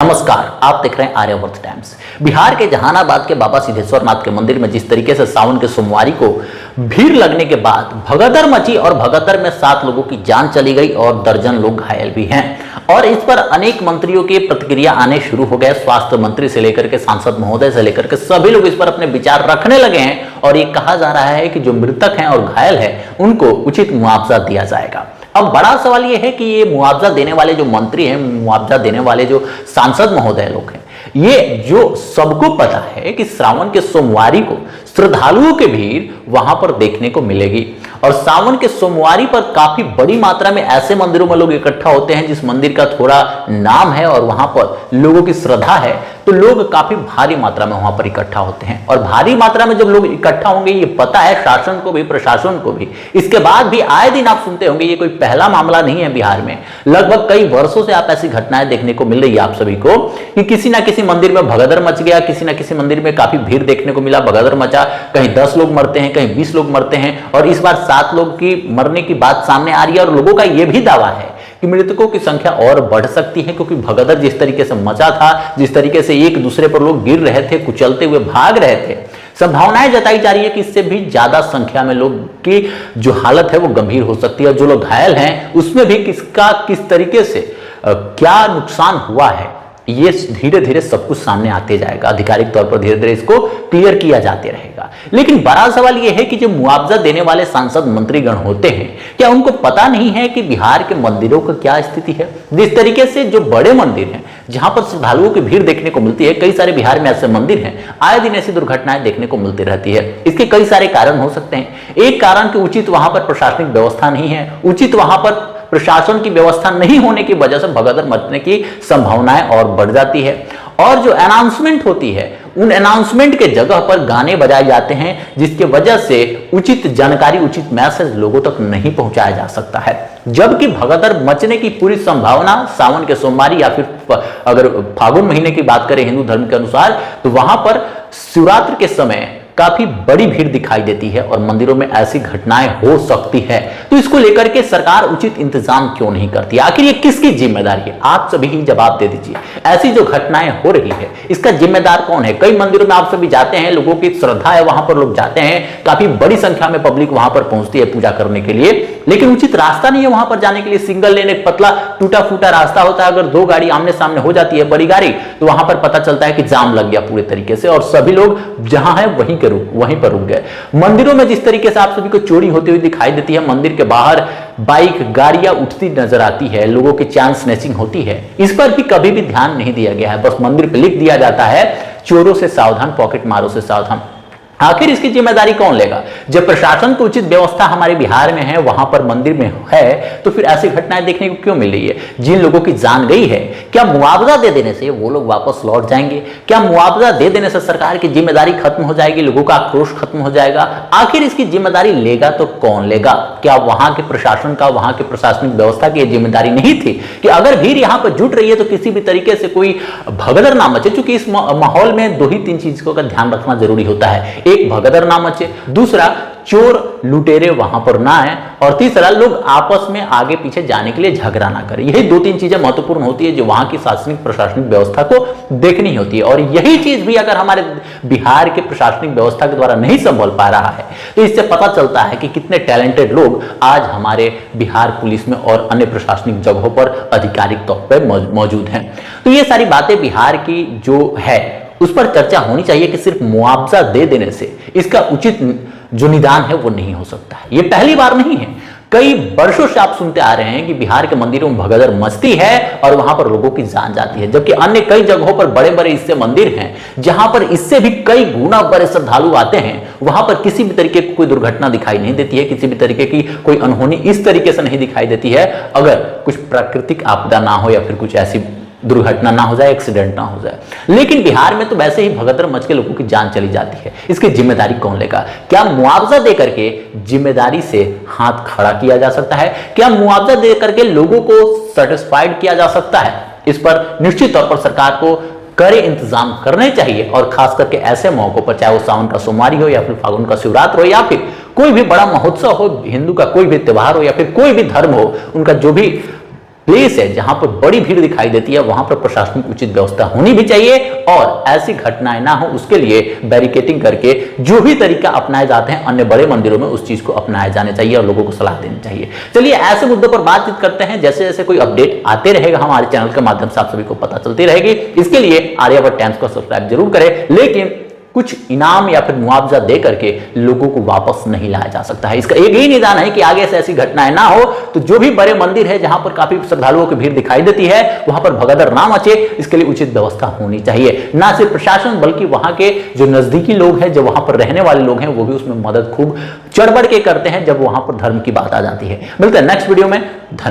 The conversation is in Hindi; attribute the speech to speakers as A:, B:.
A: नमस्कार, आप देख रहे हैं आर्यावर्त टाइम्स। बिहार के जहानाबाद के बाबा सिद्धेश्वर नाथ के मंदिर में जिस तरीके से सावन के सोमवारी को भीड़ लगने के बाद भगदड़ मची और भगदड़ में 7 लोगों की जान चली गई और दर्जन लोग घायल भी हैं। और इस पर अनेक मंत्रियों की प्रतिक्रिया आने शुरू हो गए। स्वास्थ्य मंत्री से लेकर के सांसद महोदय से लेकर के सभी लोग इस पर अपने विचार रखने लगे हैं और ये कहा जा रहा है कि जो मृतक हैं और घायल हैं उनको उचित मुआवजा दिया जाएगा। अब बड़ा सवाल यह है कि ये मुआवजा देने वाले जो मंत्री हैं, मुआवजा देने वाले जो सांसद महोदय लोग हैं, ये जो सबको पता है कि श्रावण के सोमवारी को श्रद्धालुओं की भीड़ वहां पर देखने को मिलेगी और सावन के सोमवारी पर काफी बड़ी मात्रा में ऐसे मंदिरों में लोग इकट्ठा होते हैं जिस मंदिर का थोड़ा नाम है और वहां पर लोगों की श्रद्धा है, तो लोग काफी भारी मात्रा में वहां पर इकट्ठा होते हैं। और भारी मात्रा में जब लोग इकट्ठा होंगे, ये पता है शासन को भी, प्रशासन को भी। इसके बाद भी आए दिन आप सुनते होंगे, ये कोई पहला मामला नहीं है बिहार में। लगभग कई वर्षों से आप ऐसी घटनाएं देखने को मिल रही है आप सभी को कि किसी ना किसी मंदिर में भगदड़ मच गया, किसी ना किसी मंदिर में काफी भीड़ देखने को मिला, भगदड़ मचा, कहीं 10 लोग मरते हैं, कहीं 20 लोग मरते हैं और इस बार 7 लोग की मरने की बात सामने आ रही है। और लोगों का यह भी दावा है कि मृतकों की संख्या और बढ़ सकती है, क्योंकि भगदड़ जिस तरीके से मचा था, जिस तरीके से एक दूसरे पर लोग गिर रहे थे, कुचलते हुए भाग रहे थे, संभावनाएं जताई जा रही है कि इससे भी ज्यादा संख्या में लोग की जो हालत है वो गंभीर हो सकती है। और जो लोग घायल हैं उसमें भी किस तरीके से क्या नुकसान हुआ है, ये धीरे धीरे सब कुछ सामने आते जाएगा। आधिकारिक तौर पर धीरे धीरे इसको क्लियर किया जाते रहेगा। लेकिन बड़ा सवाल यह है कि जो मुआवजा देने वाले सांसद मंत्रीगण होते हैं, क्या उनको पता नहीं है कि बिहार के मंदिरों की क्या स्थिति है? जिस तरीके से जो बड़े मंदिर हैं जहां पर श्रद्धालुओं की भीड़ देखने को मिलती है, कई सारे बिहार में ऐसे मंदिर हैं, आए दिन ऐसी दुर्घटनाएं देखने को मिलती रहती है। इसके कई सारे कारण हो सकते हैं। एक कारण कि उचित वहां पर प्रशासनिक व्यवस्था नहीं है, उचित वहां पर प्रशासन की व्यवस्था नहीं होने की वजह से भगदड़ मचने की संभावनाएं और बढ़ जाती है। और जो अनाउंसमेंट होती है, उन अनाउंसमेंट के जगह पर गाने बजाए जाते हैं, जिसके वजह से उचित जानकारी, उचित मैसेज लोगों तक नहीं पहुंचाया जा सकता है। जबकि भगदड़ मचने की पूरी संभावना सावन के सोमवारी या फिर अगर फागुन महीने की बात करें हिंदू धर्म के अनुसार, तो वहां पर शिवरात्रि के समय काफी बड़ी भीड़ दिखाई देती है और मंदिरों में ऐसी घटनाएं हो सकती है। तो इसको लेकर के सरकार उचित इंतजाम क्यों नहीं करती? आखिर ये किसकी जिम्मेदारी है? आप सभी ही जवाब दे दीजिए। ऐसी जो घटनाएं हो रही है, इसका जिम्मेदार कौन है? कई मंदिरों में आप सभी जाते हैं, लोगों की श्रद्धा है, वहां पर लोग जाते हैं, काफी बड़ी संख्या में पब्लिक वहां पर पहुंचती है पूजा करने के लिए, लेकिन उचित रास्ता नहीं है वहां पर जाने के लिए। सिंगल लेन, एक पतला टूटा फूटा रास्ता होता है। अगर 2 गाड़ी आमने सामने हो जाती है, बड़ी गाड़ी, तो वहां पर पता चलता है कि जाम लग गया पूरे तरीके से और सभी लोग जहां है वहीं पर रुक गए। मंदिरों में जिस तरीके से आप सभी को चोरी होती हुई दिखाई देती है, मंदिर के बाहर बाइक, गाड़ियां उठती नजर आती है, लोगों की चैन स्नैचिंग होती है, इस पर भी कभी भी ध्यान नहीं दिया गया है। बस मंदिर पर लिख दिया जाता है, चोरों से सावधान, पॉकेट मारों से सावधान। आखिर इसकी जिम्मेदारी कौन लेगा? जब प्रशासन को उचित व्यवस्था हमारे बिहार में है, वहां पर मंदिर में है, तो फिर ऐसी घटनाएं देखने को क्यों मिल रही है? जिन लोगों की जान गई है, क्या मुआवजा दे देने से वो लोग वापस लौट जाएंगे? क्या मुआवजा दे देने से सरकार की जिम्मेदारी खत्म हो जाएगी, लोगों का आक्रोश खत्म हो जाएगा? आखिर इसकी जिम्मेदारी लेगा तो कौन लेगा? क्या वहां के प्रशासन का, वहां के प्रशासनिक व्यवस्था की जिम्मेदारी नहीं थी कि अगर भीड़ यहां पर जुट रही है तो किसी भी तरीके से कोई भगदड़ ना मचे? चूंकि इस माहौल में 2 ही 3 चीजों का ध्यान रखना जरूरी होता है। एक, भगदड़ ना मचे, दूसरा, चोर लुटेरे वहां पर ना आए, और तीसरा, लोग आपस में आगे पीछे जाने के लिए झगड़ा ना करें। यही 2-3 चीजें महत्वपूर्ण होती है जो वहां की शासनिक प्रशासनिक व्यवस्था को देखनी होती है। और यही चीज भी अगर हमारे बिहार के प्रशासनिक व्यवस्था के द्वारा नहीं संभल पा रहा है, तो इससे पता चलता है कि कितने टैलेंटेड लोग आज हमारे बिहार पुलिस में और अन्य प्रशासनिक जगहों पर आधिकारिक तौर पर मौजूद हैं। तो ये सारी बातें बिहार की जो है उस पर चर्चा होनी चाहिए कि सिर्फ मुआवजा दे देने से इसका उचित जो निदान है वो नहीं हो सकता है। ये पहली बार नहीं है, कई वर्षों से आप सुनते आ रहे हैं कि बिहार के मंदिरों में भगदड़ मचती है और वहां पर लोगों की जान जाती है, जबकि अन्य कई जगहों पर बड़े बड़े इससे मंदिर हैं जहां पर इससे भी कई गुना बड़े श्रद्धालु आते हैं, वहां पर किसी भी तरीके की कोई दुर्घटना दिखाई नहीं देती है, किसी भी तरीके की कोई अनहोनी इस तरीके से नहीं दिखाई देती है, अगर कुछ प्राकृतिक आपदा ना हो या फिर कुछ ऐसी दुर्घटना ना हो जाए, एक्सीडेंट ना हो जाए। लेकिन बिहार में तो वैसे ही भगदड़ मच के लोगों की जान चली जाती है। इसकी जिम्मेदारी कौन लेगा? क्या मुआवजा देकर के जिम्मेदारी से हाथ खड़ा किया जा सकता है? क्या मुआवजा देकर के लोगों को सेटिस्फाइड किया जा सकता है? इस पर निश्चित तौर पर सरकार को कड़े इंतजाम करने चाहिए और खास करके ऐसे मौकों पर, चाहे वो सावन का सोमवारी हो या फिर फागुन का शिवरात्रि हो या फिर कोई भी बड़ा महोत्सव हो, हिंदू का कोई भी त्योहार हो या फिर कोई भी धर्म हो, उनका जो भी प्लेस है जहां पर बड़ी भीड़ दिखाई देती है, वहां पर प्रशासनिक उचित व्यवस्था होनी भी चाहिए और ऐसी घटनाएं ना हो उसके लिए बैरिकेटिंग करके जो भी तरीका अपनाए जाते हैं अन्य बड़े मंदिरों में, उस चीज को अपनाया जाना चाहिए और लोगों को सलाह देनी चाहिए। चलिए ऐसे मुद्दों पर बातचीत करते हैं, जैसे जैसे कोई अपडेट आते रहेगा हमारे चैनल के माध्यम से आप सभी को पता चलती रहेगी। इसके लिए आर्यावर्त टाइम्स को सब्सक्राइब जरूर करें, लेकिन कुछ इनाम या फिर मुआवजा दे करके लोगों को वापस नहीं लाया जा सकता है। इसका एक ही निदान है कि आगे से ऐसी घटनाएं ना हो, तो जो भी बड़े मंदिर है जहां पर काफी श्रद्धालुओं की भीड़ दिखाई देती है वहां पर भगदड़ ना मचे, इसके लिए उचित व्यवस्था होनी चाहिए। ना सिर्फ प्रशासन बल्कि वहां के जो नजदीकी लोग हैं, जो वहां पर रहने वाले लोग हैं, वो भी उसमें मदद खूब चढ़ बढ़ के करते हैं जब वहां पर धर्म की बात आ जाती है। मिलते हैं नेक्स्ट वीडियो में। धन्यवाद।